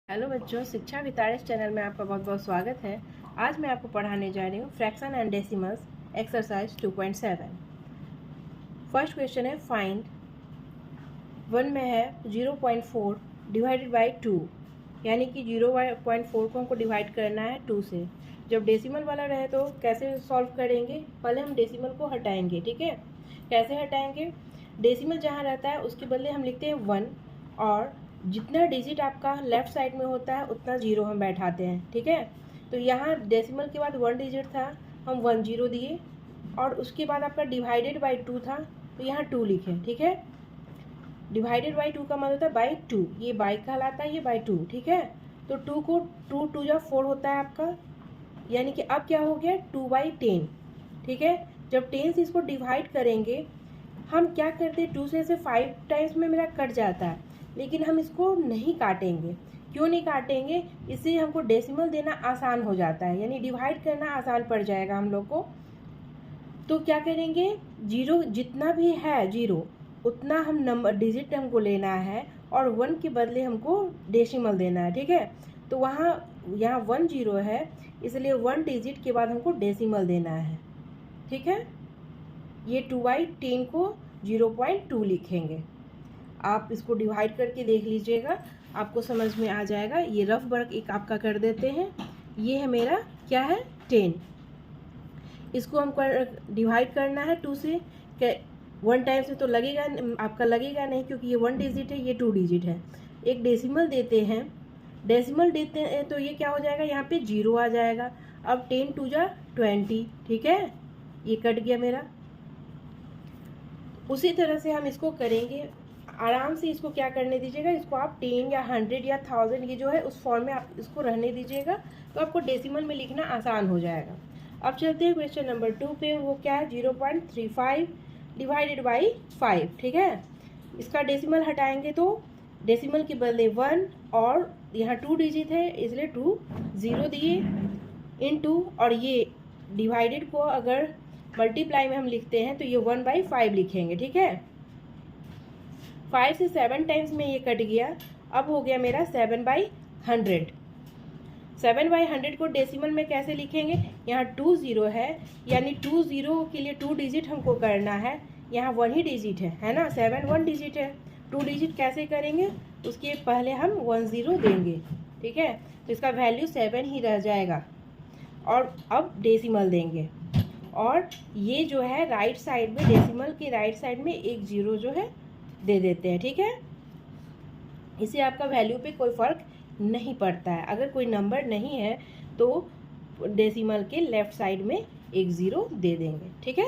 Hello बच्चों, शिक्षा वितारस channel में आपका बहुत बहुत स्वागत है। आज मैं आपको पढ़ाने जा रही हूँ fraction and decimals exercise 2.7। First question है फाइंड। वन में है 0.4 डिवाइडेड बाई 2, यानी कि 0.4 को हमको डिवाइड करना है 2 से। जब डेसिमल वाला रहे तो कैसे सॉल्व करेंगे, पहले हम डेसिमल को हटाएंगे। ठीक है, कैसे हटाएंगे? डेसिमल जहाँ रहता है उसके बदले हम लिखते हैं 1, और जितना डिजिट आपका लेफ्ट साइड में होता है उतना 0 हम बैठाते हैं। ठीक है, तो यहाँ डेसिमल के बाद 1 डिजिट था, हम 1 0 दिए, और उसके बाद आपका डिवाइडेड बाई 2 था तो यहाँ 2 लिखे। ठीक है, डिवाइडेड बाई 2 का मतलब होता है बाई 2, ये बाई कहलाता है, ये बाई 2। ठीक है, तो 2 को 2 2 जा 4 होता है आपका, यानी कि अब क्या हो गया 2/10। ठीक है, जब 10 से इसको डिवाइड करेंगे हम क्या करते हैं, 2 से 5 टाइम्स में मेरा कट जाता है, लेकिन हम इसको नहीं काटेंगे। क्यों नहीं काटेंगे? इससे हमको डेसिमल देना आसान हो जाता है, यानी डिवाइड करना आसान पड़ जाएगा हम लोग को। तो क्या करेंगे, 0 जितना भी है 0 उतना हम नंबर डिजिट हमको लेना है, और 1 के बदले हमको डेसिमल देना है। ठीक है, तो यहाँ 1 0 है, इसलिए 1 डिजिट के बाद हमको डेसिमल देना है। ठीक है, ये 2/10 को 0.2 लिखेंगे। आप इसको डिवाइड करके देख लीजिएगा, आपको समझ में आ जाएगा। ये रफ वर्क एक आपका कर देते हैं। ये है मेरा क्या है 10, इसको हमको डिवाइड करना है 2 से। 1 टाइम से तो लगेगा आपका, लगेगा नहीं, क्योंकि ये 1 डिजिट है, ये 2 डिजिट है। एक डेसिमल देते हैं, डेसिमल देते हैं तो ये क्या हो जाएगा, यहाँ पे 0 आ जाएगा। अब 10 2 जा 20। ठीक है, ये कट गया मेरा। उसी तरह से हम इसको करेंगे, आराम से इसको क्या करने दीजिएगा, इसको आप 10 या 100 या 1000 ये जो है उस फॉर्म में आप इसको रहने दीजिएगा, तो आपको डेसिमल में लिखना आसान हो जाएगा। अब चलते हैं क्वेश्चन नंबर 2 पे। वो क्या है 0.35 डिवाइडेड बाई 5। ठीक है, इसका डेसिमल हटाएंगे तो डेसिमल के बदले 1, और यहाँ 2 डिजिट है इसलिए 2 0 दिए इनटू, और ये डिवाइडेड को अगर मल्टीप्लाई में हम लिखते हैं तो ये 1/5 लिखेंगे। ठीक है, 5 से 7 टाइम्स में ये कट गया। अब हो गया मेरा 7/100। 7/100 को डेसिमल में कैसे लिखेंगे, यहाँ 2 0 है, यानी 2 0 के लिए 2 डिजिट हमको करना है। यहाँ 1 ही डिजिट है ना, 7 1 डिजिट है। 2 डिजिट कैसे करेंगे, उसके पहले हम 1 0 देंगे। ठीक है, तो इसका वैल्यू 7 ही रह जाएगा, और अब डेसिमल देंगे, और ये जो है राइट साइड में, डेसिमल के राइट साइड में एक 0 जो है दे देते हैं। ठीक है, इससे आपका वैल्यू पे कोई फर्क नहीं पड़ता है। अगर कोई नंबर नहीं है तो डेसिमल के लेफ्ट साइड में एक 0 दे देंगे। ठीक है,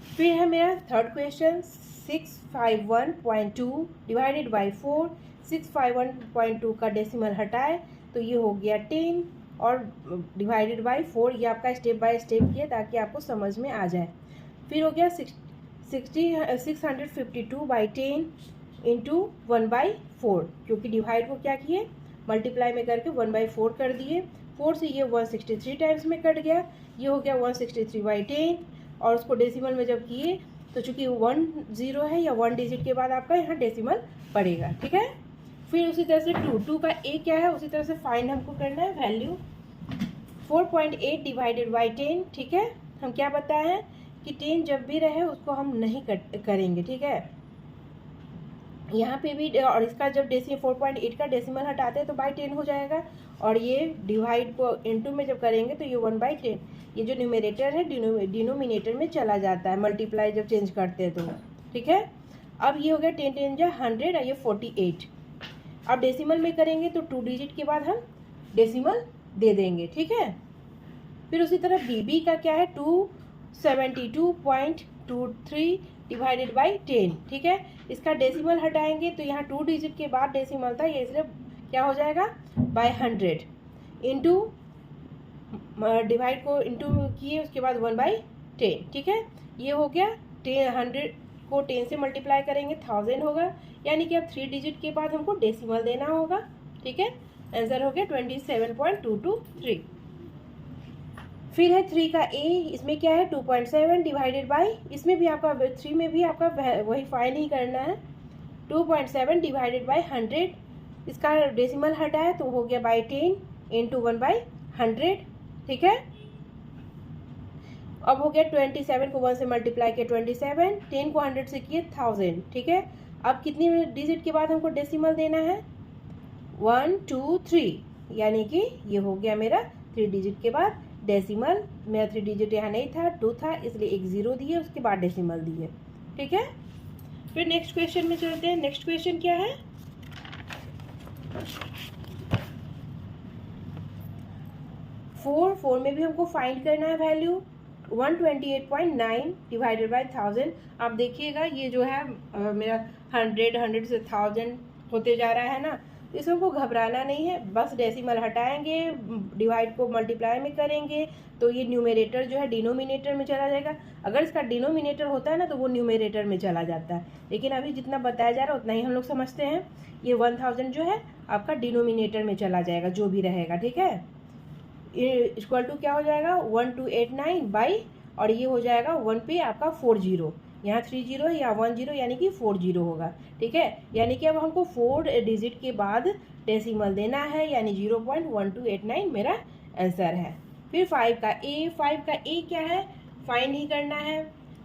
फिर है मेरा थर्ड क्वेश्चन 651.2 डिवाइडेड बाई 4। 651.2 का डेसिमल हटाए तो ये हो गया 10, और डिवाइडेड बाई 4 ये आपका स्टेप बाय स्टेप किया ताकि आपको समझ में आ जाए। फिर हो गया 652/10 इंटू 1/4, क्योंकि डिवाइड को क्या किए, मल्टीप्लाई में करके 1/4 कर दिए। 4 से ये 163 टाइम्स में कट गया, ये हो गया 163/10, और उसको डेसिमल में जब किए तो चूंकि 1 0 है या 1 डिजिट के बाद आपका यहाँ डेसिमल पड़ेगा। ठीक है, फिर उसी तरह से 2 का ए क्या है, उसी तरह से फाइंड हमको करना है वैल्यू 4.8 डिवाइडेड बाई 10। ठीक है, हम क्या बताए हैं कि 10 जब भी रहे उसको हम नहीं करेंगे। ठीक है, यहाँ पे भी, और इसका जब 4.8 का डेसिमल हटाते हैं तो बाई 10 हो जाएगा, और ये डिवाइड को इनटू में जब करेंगे तो ये 1/10, ये जो न्यूमरेटर है डिनोमिनेटर में चला जाता है, मल्टीप्लाई जब चेंज करते हैं तो। ठीक है, अब ये हो गया 10 10 जा 100, और ये 48। अब डेसिमल में करेंगे तो 2 डिजिट के बाद हम डेसिमल दे देंगे। ठीक है, फिर उसी तरह बीबी का क्या है 272.23 डिवाइडेड बाई 10। ठीक है, इसका डेसिमल हटाएंगे तो यहाँ 2 डिजिट के बाद डेसिमल था, ये इसलिए क्या हो जाएगा बाय 100 इंटू, डिवाइड को इंटू किए उसके बाद 1/10। ठीक है, ये हो गया 100 को 10 से मल्टीप्लाई करेंगे 1000 होगा, यानी कि अब 3 डिजिट के बाद हमको डेसिमल देना होगा। ठीक है, आंसर हो गया 27.223। फिर है 3 का ए, इसमें क्या है 2.7 डिवाइडेड बाई, इसमें भी आपका 3 में भी आपका वही फाइंड ही करना है। 2.7 डिवाइडेड बाई 100, इसका डेसिमल हटा है तो हो गया बाई 10 इंटू 1/100, ठीक है। अब हो गया 27 को 1 से मल्टीप्लाई किया 27, 10 को 100 से किए 1000, ठीक है। अब कितनी डिजिट के बाद हमको डेसिमल देना है 1 2 3, यानी कि ये हो गया मेरा 3 डिजिट के बाद डेसिमल। मेरा 3 डिजिट यहाँ नहीं था, 2 था, इसलिए एक 0 दिए, उसके बाद डेसिमल दिए, ठीक है। फिर नेक्स्ट क्वेश्चन में चलते हैं। नेक्स्ट क्वेश्चन क्या है, 4 में भी हमको फाइंड करना है वैल्यू 128.9 डिवाइडेड बाई 1000। आप देखिएगा ये जो है मेरा 100 से 1000 होते जा रहा है ना, तो इसमें हमको घबराना नहीं है, बस डेसिमल हटाएंगे, डिवाइड को मल्टीप्लाई में करेंगे तो ये न्यूमरेटर जो है डिनोमिनेटर में चला जाएगा। अगर इसका डिनोमिनेटर होता है ना तो वो न्यूमरेटर में चला जाता है, लेकिन अभी जितना बताया जा रहा है उतना ही हम लोग समझते हैं। ये 1000 जो है आपका डिनोमिनेटर में चला जाएगा, जो भी रहेगा, ठीक है। इक्वल टू क्या हो जाएगा 1289 बाई, और ये हो जाएगा 1 पे आपका 40, यहाँ 30 है, यहाँ 10, यानी कि 40 होगा, ठीक है। यानी कि अब हमको 4 डिजिट के बाद डेसिमल देना है, यानी 0.1289 मेरा आंसर है। फिर 5 का ए क्या है, फाइंड ही करना है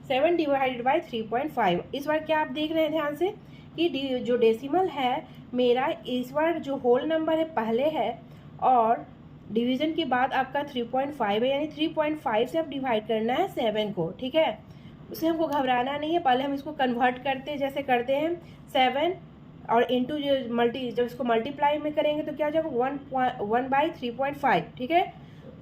7 डिवाइडेड बाई 3.5। इस बार क्या आप देख रहे हैं ध्यान से कि जो डेसिमल है मेरा इस बार जो होल नंबर है पहले है, और डिवीजन के बाद आपका 3.5 है, यानी 3.5 से आप डिवाइड करना है 7 को, ठीक है। उसे हमको घबराना नहीं है, पहले हम इसको कन्वर्ट करते हैं, जैसे करते हैं 7 और इंटू जब इसको मल्टीप्लाई में करेंगे तो क्या हो जाएगा 1/3.5, ठीक है।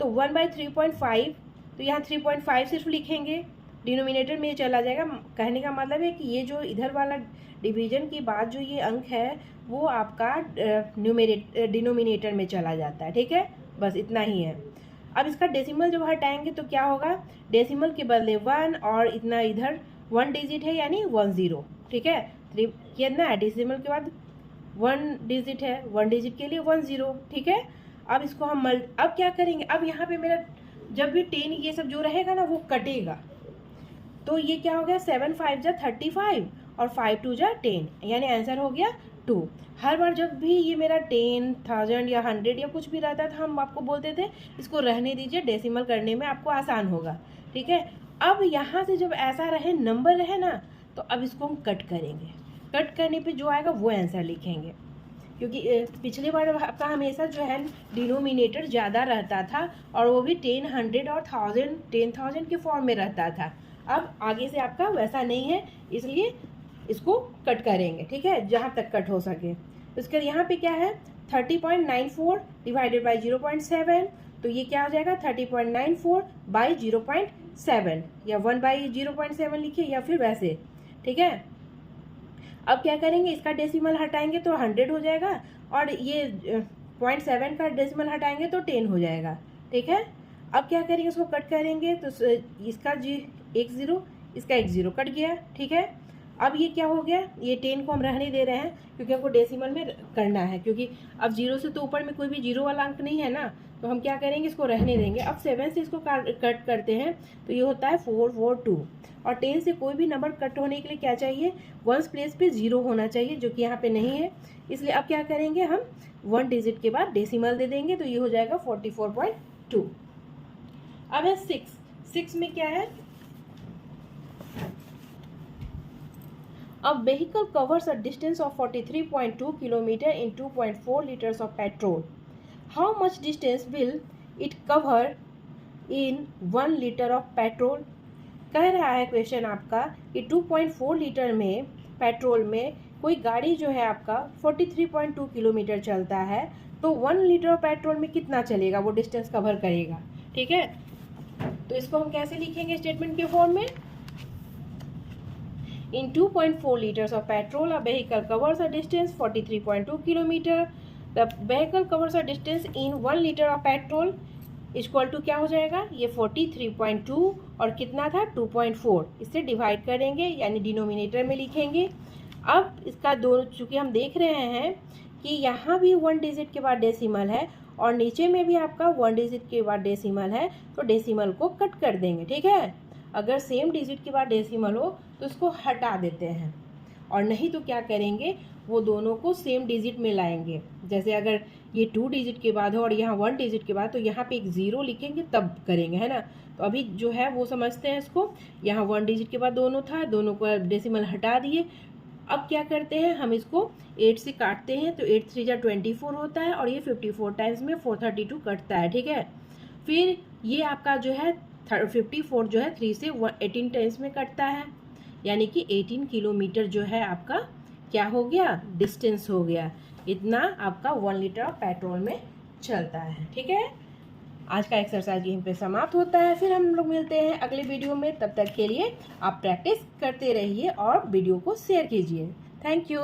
तो 1/3.5, तो यहाँ 3.5 सिर्फ लिखेंगे, डिनोमिनेटर में ये चला जाएगा। कहने का मतलब है कि ये जो इधर वाला डिवीजन के बाद जो ये अंक है वो आपका डिनोमिनेटर में चला जाता है, ठीक है। बस इतना ही है। अब इसका डेसिमल जब हटाएंगे तो क्या होगा, डेसिमल के बदले 1 और इतना इधर 1 डिजिट है, यानी 10, ठीक है। कितना है, डेसिमल के बाद 1 डिजिट है, 1 डिजिट के लिए 10, ठीक है। अब इसको हम अब क्या करेंगे, अब यहाँ पे मेरा जब भी 10 ये सब जो रहेगा ना वो कटेगा, तो ये क्या हो गया 7 5 जा 35 और 5 2 जा 10, यानी आंसर हो गया 2। हर बार जब भी ये मेरा 10,000 या 100 या कुछ भी रहता था हम आपको बोलते थे इसको रहने दीजिए, डेसिमल करने में आपको आसान होगा, ठीक है। अब यहाँ से जब ऐसा रहे नंबर रहे ना तो अब इसको हम कट करेंगे, कट करने पे जो आएगा वो आंसर लिखेंगे, क्योंकि पिछले बार आपका हमेशा जो है डिनोमिनेटर ज़्यादा रहता था और वो भी 10 100 और 10,000 के फॉर्म में रहता था। अब आगे से आपका वैसा नहीं है, इसलिए इसको कट करेंगे, ठीक है, जहाँ तक कट हो सके। उसके यहाँ पे क्या है 30.94 डिवाइडेड बाई 0.7, तो ये क्या हो जाएगा 30.94 बाई 0.7, या 1/0.7 लिखिए या फिर वैसे, ठीक है। अब क्या करेंगे, इसका डेसिमल हटाएंगे तो 100 हो जाएगा, और ये 0.7 का डेसिमल हटाएंगे तो 10 हो जाएगा, ठीक है। अब क्या करेंगे, इसको कट करेंगे तो इसका एक 0, इसका एक 0 कट गया, ठीक है। अब ये क्या हो गया, ये 10 को हम रहने दे रहे हैं क्योंकि हमको डेसिमल में करना है, क्योंकि अब 0 से तो ऊपर में कोई भी 0 वाला अंक नहीं है ना, तो हम क्या करेंगे इसको रहने देंगे। अब 7 से इसको कट करते हैं तो ये होता है 442, और 10 से कोई भी नंबर कट होने के लिए क्या चाहिए, 1 प्लेस पे 0 होना चाहिए, जो कि यहाँ पे नहीं है। इसलिए अब क्या करेंगे, हम 1 डिजिट के बाद डेसिमल दे देंगे, तो ये हो जाएगा 44.2। अब है 6 में क्या है, A vehicle covers a distance of 43.2 km in 2.4 liters of petrol. How much distance will it cover in 1 liter of petrol? कह रहा है क्वेश्चन आपका कि 2.4 लीटर में पेट्रोल में कोई गाड़ी जो है आपका 43.2 किलोमीटर चलता है, तो 1 लीटर ऑफ पेट्रोल में कितना चलेगा, वो डिस्टेंस कवर करेगा, ठीक है। तो इसको हम कैसे लिखेंगे स्टेटमेंट के फॉर्म में, In 2.4 liters of petrol, a vehicle covers a distance 43.2 km. The vehicle covers a distance in 1 liter of petrol equal to क्या हो जाएगा, ये 43.2 और कितना था 2.4, इससे डिवाइड करेंगे यानी डिनोमिनेटर में लिखेंगे। अब इसका दोनों, चूँकि हम देख रहे हैं कि यहाँ भी 1 डिजिट के बाद डेसिमल है और नीचे में भी आपका 1 डिजिट के बाद डेसिमल है, तो डेसिमल को कट कर देंगे, ठीक है। अगर सेम डिजिट के बाद डेसिमल हो तो उसको हटा देते हैं, और नहीं तो क्या करेंगे वो दोनों को सेम डिजिट में लाएंगे। जैसे अगर ये 2 डिजिट के बाद हो और यहाँ 1 डिजिट के बाद, तो यहाँ पे एक 0 लिखेंगे तब करेंगे, है ना। तो अभी जो है वो समझते हैं इसको। यहाँ 1 डिजिट के बाद दोनों था, दोनों को डेसिमल हटा दिए। अब क्या करते हैं, हम इसको 8 से काटते हैं, तो 8 3 जा 24 होता है और ये 54 टाइम्स में 432 कटता है, ठीक है। फिर ये आपका जो है 54 जो है 3 से 18 टाइम्स में कटता है, यानी कि 18 किलोमीटर जो है आपका क्या हो गया, डिस्टेंस हो गया। इतना आपका 1 लीटर ऑफ पेट्रोल में चलता है, ठीक है। आज का एक्सरसाइज यहीं पे समाप्त होता है। फिर हम लोग मिलते हैं अगले वीडियो में। तब तक के लिए आप प्रैक्टिस करते रहिए और वीडियो को शेयर कीजिए। Thank you.